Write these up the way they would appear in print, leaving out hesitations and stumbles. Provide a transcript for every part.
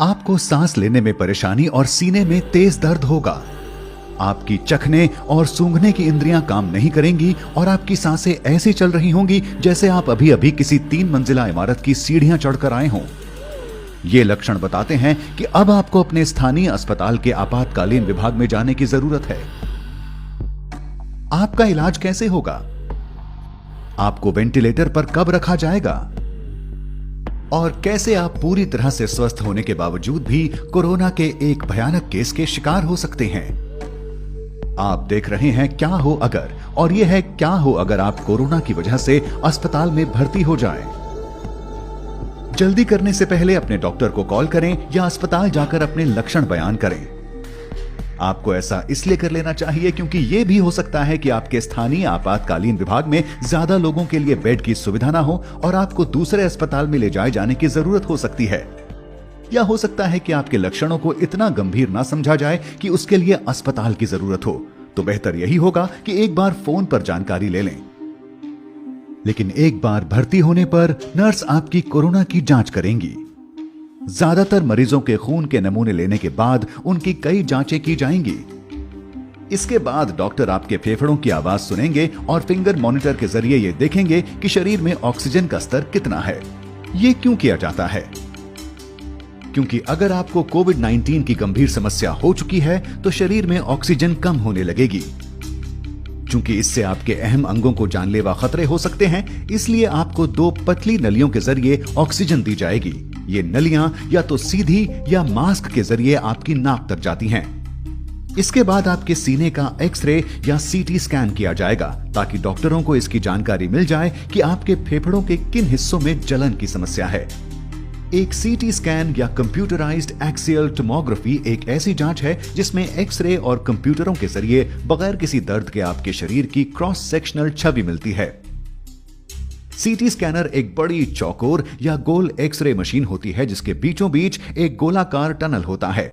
आपको सांस लेने में परेशानी और सीने में तेज दर्द होगा। आपकी चखने और सूंघने की इंद्रियां काम नहीं करेंगी और आपकी सांसें ऐसी चल रही होंगी जैसे आप अभी अभी किसी 3 मंजिला इमारत की सीढ़ियां चढ़कर आए हों। ये लक्षण बताते हैं कि अब आपको अपने स्थानीय अस्पताल के आपातकालीन विभाग में जाने की जरूरत है। आपका इलाज कैसे होगा? आपको वेंटिलेटर पर कब रखा जाएगा? और कैसे आप पूरी तरह से स्वस्थ होने के बावजूद भी कोरोना के एक भयानक केस के शिकार हो सकते हैं। आप देख रहे हैं क्या हो अगर, और यह है क्या हो अगर आप कोरोना की वजह से अस्पताल में भर्ती हो जाएं। जल्दी करने से पहले अपने डॉक्टर को कॉल करें या अस्पताल जाकर अपने लक्षण बयान करें। आपको ऐसा इसलिए कर लेना चाहिए क्योंकि यह भी हो सकता है कि आपके स्थानीय आपातकालीन विभाग में ज्यादा लोगों के लिए बेड की सुविधा ना हो और आपको दूसरे अस्पताल में ले जाए जाने की जरूरत हो सकती है। या हो सकता है कि आपके लक्षणों को इतना गंभीर ना समझा जाए कि उसके लिए अस्पताल की जरूरत हो। तो बेहतर यही होगा कि एक बार फोन पर जानकारी ले लें। लेकिन एक बार भर्ती होने पर नर्स आपकी कोरोना की जांच करेंगी। ज्यादातर मरीजों के खून के नमूने लेने के बाद उनकी कई जांचें की जाएंगी। इसके बाद डॉक्टर आपके फेफड़ों की आवाज सुनेंगे और फिंगर मॉनिटर के जरिए ये देखेंगे कि शरीर में ऑक्सीजन का स्तर कितना है। ये क्यों किया जाता है? क्योंकि अगर आपको कोविड-19 की गंभीर समस्या हो चुकी है तो शरीर में ऑक्सीजन कम होने लगेगी। चूंकि इससे आपके अहम अंगों को जानलेवा खतरे हो सकते हैं, इसलिए आपको 2 पतली नलियों के जरिए ऑक्सीजन दी जाएगी। ये नलियां या तो सीधी या मास्क के जरिए आपकी नाक तक जाती हैं। इसके बाद आपके सीने का एक्सरे या सीटी स्कैन किया जाएगा ताकि डॉक्टरों को इसकी जानकारी मिल जाए कि आपके फेफड़ों के किन हिस्सों में जलन की समस्या है। एक सीटी स्कैन या कंप्यूटराइज्ड एक्सियल टोमोग्राफी एक ऐसी जांच है जिसमें एक्सरे और कंप्यूटरों के जरिए बगैर किसी दर्द के आपके शरीर की क्रॉस सेक्शनल छवि मिलती है। सीटी स्कैनर एक बड़ी चौकोर या गोल एक्सरे मशीन होती है जिसके बीचों बीच एक गोलाकार टनल होता है।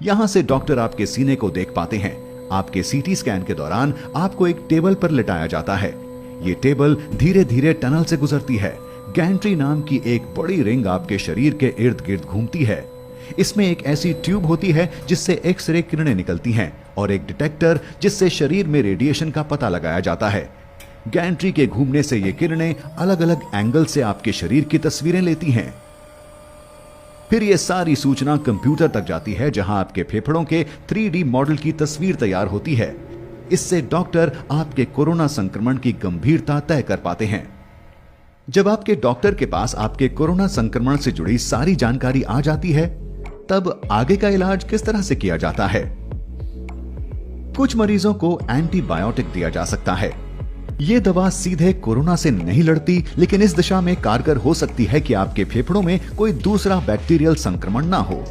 यहां से डॉक्टर आपके सीने को देख पाते हैं। आपके सीटी स्कैन के दौरान आपको एक टेबल पर लिटाया जाता है। ये टेबल धीरे धीरे टनल से गुजरती है। गैंट्री नाम की एक बड़ी रिंग आपके शरीर के इर्द गिर्द घूमती है। इसमें एक ऐसी ट्यूब होती है जिससे एक्सरे किरणें निकलती हैं और एक डिटेक्टर जिससे शरीर में रेडिएशन का पता लगाया जाता है। गैंट्री के घूमने से ये किरणें अलग अलग एंगल से आपके शरीर की तस्वीरें लेती हैं। फिर ये सारी सूचना कंप्यूटर तक जाती है जहां आपके फेफड़ों के 3D मॉडल की तस्वीर तैयार होती है। इससे डॉक्टर आपके कोरोना संक्रमण की गंभीरता तय कर पाते हैं। जब आपके डॉक्टर के पास आपके कोरोना संक्रमण से जुड़ी सारी जानकारी आ जाती है, तब आगे का इलाज किस तरह से किया जाता है? कुछ मरीजों को एंटीबायोटिक दिया जा सकता है। यह दवा सीधे कोरोना से नहीं लड़ती, लेकिन इस दिशा में कारगर हो सकती है कि आपके फेफड़ों में कोई दूसरा बैक्टीरियल संक्रमण ना हो।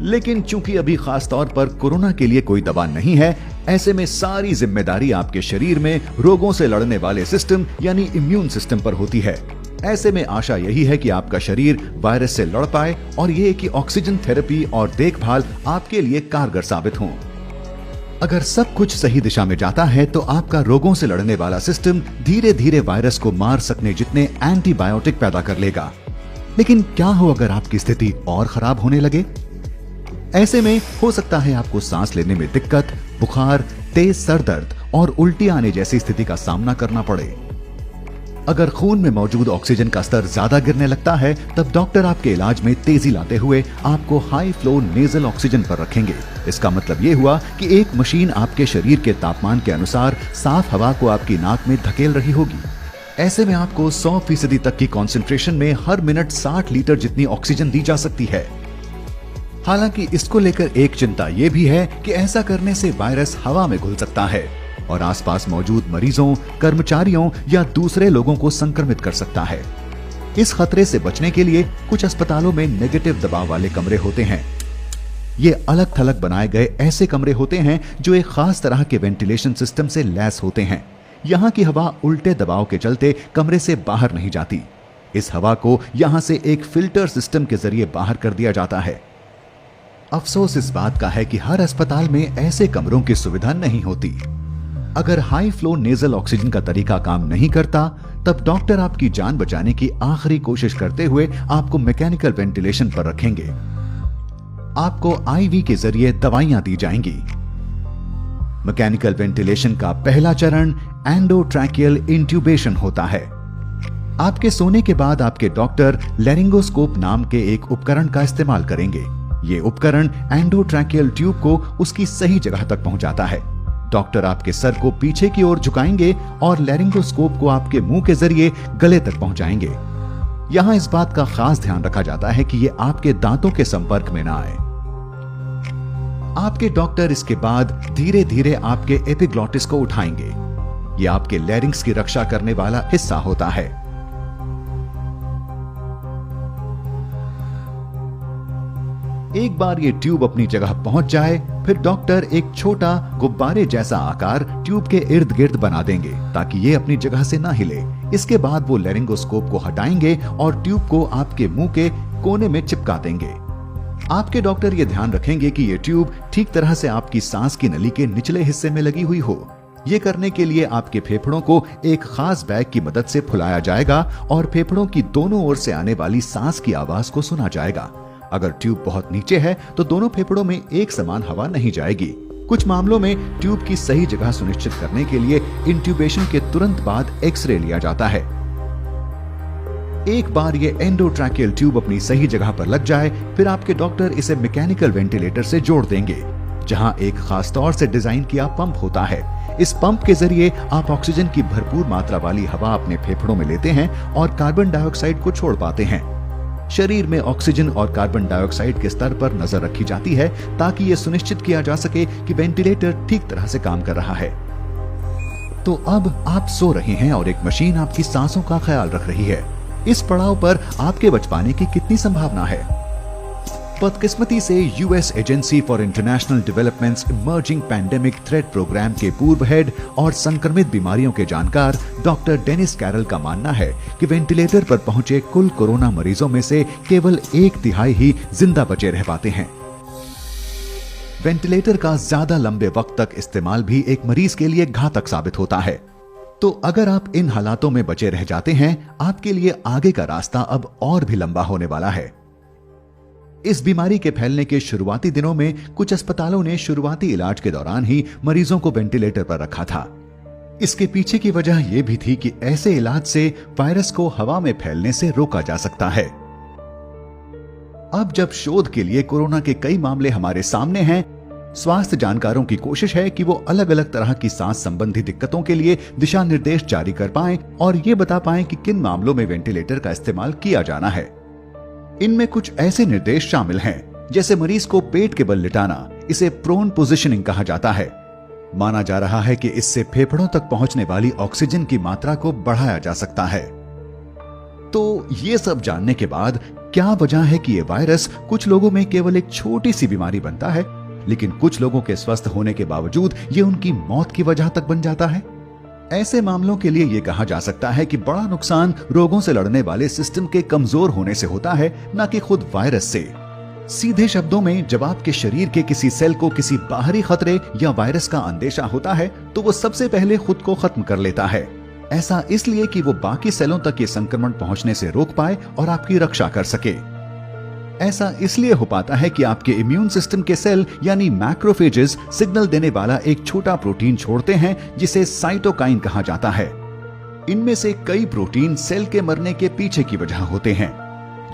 लेकिन चूंकि अभी खास तौर पर कोरोना के लिए कोई दवा नहीं है, ऐसे में सारी जिम्मेदारी आपके शरीर में रोगों से लड़ने वाले सिस्टम यानी इम्यून सिस्टम पर होती है। ऐसे में आशा यही है कि आपका शरीर वायरस से लड़ पाए और ये कि ऑक्सीजन थेरेपी और देखभाल आपके लिए कारगर साबित हों। अगर सब कुछ सही दिशा में जाता है तो आपका रोगों से लड़ने वाला सिस्टम धीरे धीरे वायरस को मार सकने जितने एंटीबायोटिक पैदा कर लेगा। लेकिन क्या हो अगर आपकी स्थिति और खराब होने लगे? ऐसे में हो सकता है आपको सांस लेने में दिक्कत, बुखार, तेज सर दर्द और उल्टी आने जैसी स्थिति का सामना करना पड़े। अगर खून में मौजूद ऑक्सीजन का स्तर ज्यादा गिरने लगता है, तब डॉक्टर आपके इलाज में तेजी लाते हुए आपको हाई फ्लो नेजल ऑक्सीजन पर रखेंगे। इसका मतलब ये हुआ कि एक मशीन आपके शरीर के तापमान के अनुसार साफ हवा को आपकी नाक में धकेल रही होगी। ऐसे में आपको 100% तक की कॉन्सेंट्रेशन में हर मिनट 60 लीटर जितनी ऑक्सीजन दी जा सकती है। हालांकि इसको लेकर एक चिंता यह भी है कि ऐसा करने से वायरस हवा में घुल सकता है और आसपास मौजूद मरीजों, कर्मचारियों या दूसरे लोगों को संक्रमित कर सकता है। इस खतरे से बचने के लिए कुछ अस्पतालों में नेगेटिव दबाव वाले कमरे होते हैं। ये अलग थलग बनाए गए ऐसे कमरे होते हैं जो एक खास तरह के वेंटिलेशन सिस्टम से लैस होते हैं। यहाँ की हवा उल्टे दबाव के चलते कमरे से बाहर नहीं जाती। इस हवा को यहाँ से एक फिल्टर सिस्टम के जरिए बाहर कर दिया जाता है। अफसोस इस बात का है कि हर अस्पताल में ऐसे कमरों की सुविधा नहीं होती। अगर हाई फ्लो नेजल ऑक्सीजन का तरीका काम नहीं करता, तब डॉक्टर आपकी जान बचाने की आखिरी कोशिश करते हुए आपको मैकेनिकल वेंटिलेशन पर रखेंगे। आपको आईवी के जरिए दवाइयां दी जाएंगी। मैकेनिकल वेंटिलेशन का पहला चरण एंडोट्रैकियल इंट्यूबेशन होता है। आपके सोने के बाद आपके डॉक्टर लैरिंगोस्कोप नाम के एक उपकरण का इस्तेमाल करेंगे। ये उपकरण एंडोट्रैकियल ट्यूब को उसकी सही जगह तक पहुंचाता है। डॉक्टर आपके सर को पीछे की ओर झुकाएंगे और लैरिंगोस्कोप को आपके मुंह के जरिए गले तक पहुंचाएंगे। यहां इस बात का खास ध्यान रखा जाता है कि ये आपके दांतों के संपर्क में ना आए। आपके डॉक्टर इसके बाद धीरे धीरे आपके एपिग्लॉटिस को उठाएंगे। यह आपके लैरिंग्स की रक्षा करने वाला हिस्सा होता है। एक बार ये ट्यूब अपनी जगह पहुंच जाए, फिर डॉक्टर एक छोटा गुब्बारे जैसा आकार ट्यूब के इर्द गिर्द बना देंगे ताकि ये अपनी जगह से ना हिले। इसके बाद वो लैरिंगोस्कोप को हटाएंगे और ट्यूब को आपके मुंह के कोने में चिपका देंगे। आपके डॉक्टर ये ध्यान रखेंगे कि ये ट्यूब ठीक तरह से आपकी सांस की नली के निचले हिस्से में लगी हुई हो। ये करने के लिए आपके फेफड़ों को एक खास बैग की मदद से फुलाया जाएगा और फेफड़ों की दोनों ओर से आने वाली सांस की आवाज को सुना जाएगा। अगर ट्यूब बहुत नीचे है तो दोनों फेफड़ों में एक समान हवा नहीं जाएगी। कुछ मामलों में ट्यूब की सही जगह सुनिश्चित करने के लिए इंट्यूबेशन के तुरंत बाद एक्सरे लिया जाता है। एक बार ये एंडोट्रैकियल ट्यूब अपनी सही जगह पर लग जाए, फिर आपके डॉक्टर इसे मैकेनिकल वेंटिलेटर से जोड़ देंगे, जहां एक खास तौर से डिजाइन किया पंप होता है। इस पंप के जरिए आप ऑक्सीजन की भरपूर मात्रा वाली हवा अपने फेफड़ों में लेते हैं और कार्बन डाइऑक्साइड को छोड़ पाते हैं। शरीर में ऑक्सीजन और कार्बन डाइऑक्साइड के स्तर पर नजर रखी जाती है ताकि यह सुनिश्चित किया जा सके कि वेंटिलेटर ठीक तरह से काम कर रहा है। तो अब आप सो रहे हैं और एक मशीन आपकी सांसों का ख्याल रख रही है। इस पड़ाव पर आपके बच पाने की कितनी संभावना है? बदकिस्मती से US agency for international developments emerging pandemic threat program के पूर्व हेड और संक्रमित बीमारियों के जानकार डॉक्टर डेनिस कैरल का मानना है कि वेंटिलेटर पर पहुंचे कुल कोरोना मरीजों में से केवल 1/3 ही जिंदा बचे रह पाते हैं। वेंटिलेटर का ज्यादा लंबे वक्त तक इस्तेमाल भी एक मरीज के लिए घातक साबित होता है। तो अगर आप इन हालातों में बचे रह जाते हैं, आपके लिए आगे का रास्ता अब और भी लंबा होने वाला है। इस बीमारी के फैलने के शुरुआती दिनों में कुछ अस्पतालों ने शुरुआती इलाज के दौरान ही मरीजों को वेंटिलेटर पर रखा था। इसके पीछे की वजह यह भी थी कि ऐसे इलाज से वायरस को हवा में फैलने से रोका जा सकता है। अब जब शोध के लिए कोरोना के कई मामले हमारे सामने हैं, स्वास्थ्य जानकारों की कोशिश है कि वो अलग अलग तरह की सांस संबंधी दिक्कतों के लिए दिशा निर्देश जारी कर पाएं और ये बता पाएं कि किन मामलों में वेंटिलेटर का इस्तेमाल किया जाना है। इनमें कुछ ऐसे निर्देश शामिल हैं, जैसे मरीज को पेट के बल लिटाना। इसे प्रोन पोजिशनिंग कहा जाता है। माना जा रहा है कि इससे फेफड़ों तक पहुंचने वाली ऑक्सीजन की मात्रा को बढ़ाया जा सकता है। तो ये सब जानने के बाद क्या वजह है कि ये वायरस कुछ लोगों में केवल एक छोटी सी बीमारी बनता है, लेकिन कुछ लोगों के स्वस्थ होने के बावजूद ये उनकी मौत की वजह तक बन जाता है? ऐसे मामलों के लिए यह कहा जा सकता है कि बड़ा नुकसान रोगों से लड़ने वाले सिस्टम के कमजोर होने से होता है, न कि खुद वायरस से। सीधे शब्दों में, जब आपके शरीर के किसी सेल को किसी बाहरी खतरे या वायरस का अंदेशा होता है, तो वो सबसे पहले खुद को खत्म कर लेता है। ऐसा इसलिए कि वो बाकी सेलों तक ये संक्रमण पहुंचने से रोक पाए और आपकी रक्षा कर सके। ऐसा इसलिए हो पाता है कि आपके इम्यून सिस्टम के सेल यानी मैक्रोफेजेस सिग्नल देने वाला एक छोटा प्रोटीन छोड़ते हैं जिसे साइटोकाइन कहा जाता है। इनमें से कई प्रोटीन सेल के मरने के पीछे की वजह होते हैं।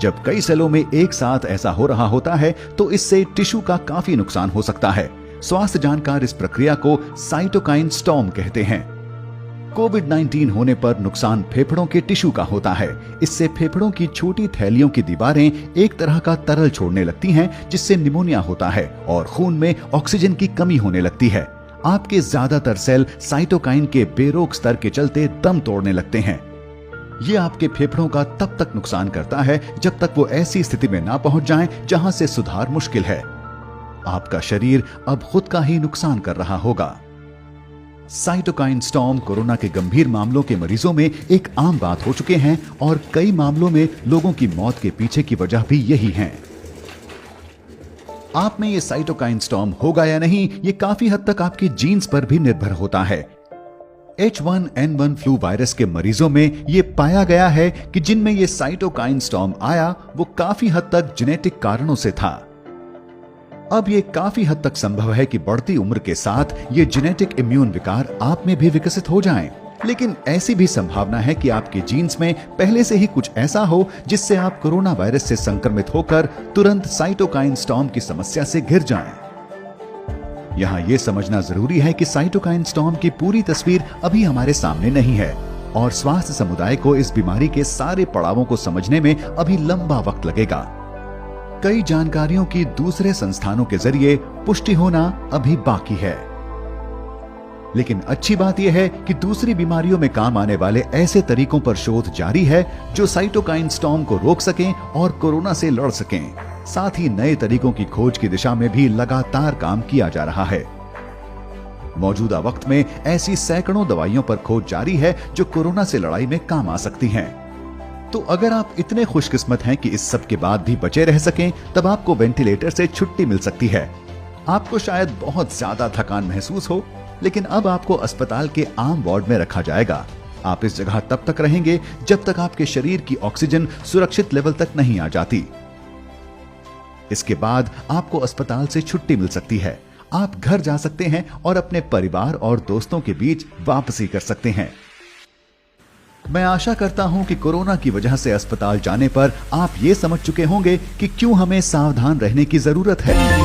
जब कई सेलों में एक साथ ऐसा हो रहा होता है तो इससे टिश्यू का काफी नुकसान हो सकता है। स्वास्थ्य जानकार इस प्रक्रिया को साइटोकाइन स्टॉर्म कहते हैं। कोविड-19 होने पर नुकसान फेफड़ों के टिश्यू का होता है। इससे फेफड़ों की छोटी थैलियों की दीवारें एक तरह का तरल छोड़ने लगती हैं, जिससे निमोनिया होता है और खून में ऑक्सीजन की कमी होने लगती है। आपके ज्यादातर सेल साइटोकाइन के बेरोक स्तर के चलते दम तोड़ने लगते हैं। ये आपके फेफड़ों का तब तक नुकसान करता है जब तक वो ऐसी स्थिति में ना पहुंच जाएं जहां से सुधार मुश्किल है। आपका शरीर अब खुद का ही नुकसान कर रहा होगा। साइटोकाइन स्टॉर्म कोरोना के गंभीर मामलों के मरीजों में एक आम बात हो चुके हैं और कई मामलों में लोगों की मौत के पीछे की वजह भी यही है। आप में ये साइटोकाइन स्टॉर्म होगा या नहीं, ये काफी हद तक आपके जीन्स पर भी निर्भर होता है। H1N1 फ्लू वायरस के मरीजों में ये पाया गया है कि जिनमें ये साइटोकाइन स्टॉर्म आया वो काफी हद तक जेनेटिक कारणों से था। अब ये काफी हद तक संभव है कि बढ़ती उम्र के साथ ये जेनेटिक इम्यून विकार आप में भी विकसित हो जाएं। लेकिन ऐसी भी संभावना है कि आपके जीन्स में पहले से ही कुछ ऐसा हो जिससे आप कोरोना वायरस से संक्रमित होकर तुरंत साइटोकाइन स्टॉर्म की समस्या से घिर जाएं। यहाँ ये समझना जरूरी है कि साइटोकाइन स्टॉर्म की पूरी तस्वीर अभी हमारे सामने नहीं है और स्वास्थ्य समुदाय को इस बीमारी के सारे पड़ावों को समझने में अभी लंबा वक्त लगेगा। कई जानकारियों की दूसरे संस्थानों के जरिए पुष्टि होना अभी बाकी है। लेकिन अच्छी बात यह है कि दूसरी बीमारियों में काम आने वाले ऐसे तरीकों पर शोध जारी है जो साइटोकाइन स्टॉर्म को रोक सकें और कोरोना से लड़ सकें। साथ ही नए तरीकों की खोज की दिशा में भी लगातार काम किया जा रहा है। मौजूदा वक्त में ऐसी सैकड़ों दवाइयों पर खोज जारी है जो कोरोना से लड़ाई में काम आ सकती हैं। तो अगर आप इतने खुशकिस्मत हैं कि इस सब के बाद भी बचे रह सकें, तब आपको वेंटिलेटर से छुट्टी मिल सकती है। आपको शायद बहुत ज्यादा थकान महसूस हो, लेकिन अब आपको अस्पताल के आम वार्ड में रखा जाएगा। आप इस जगह तब तक रहेंगे जब तक आपके शरीर की ऑक्सीजन सुरक्षित लेवल तक नहीं आ जाती। इसके बाद आपको अस्पताल से छुट्टी मिल सकती है। आप घर जा सकते हैं और अपने परिवार और दोस्तों के बीच वापसी कर सकते हैं। मैं आशा करता हूं कि कोरोना की वजह से अस्पताल जाने पर आप ये समझ चुके होंगे कि क्यों हमें सावधान रहने की जरूरत है।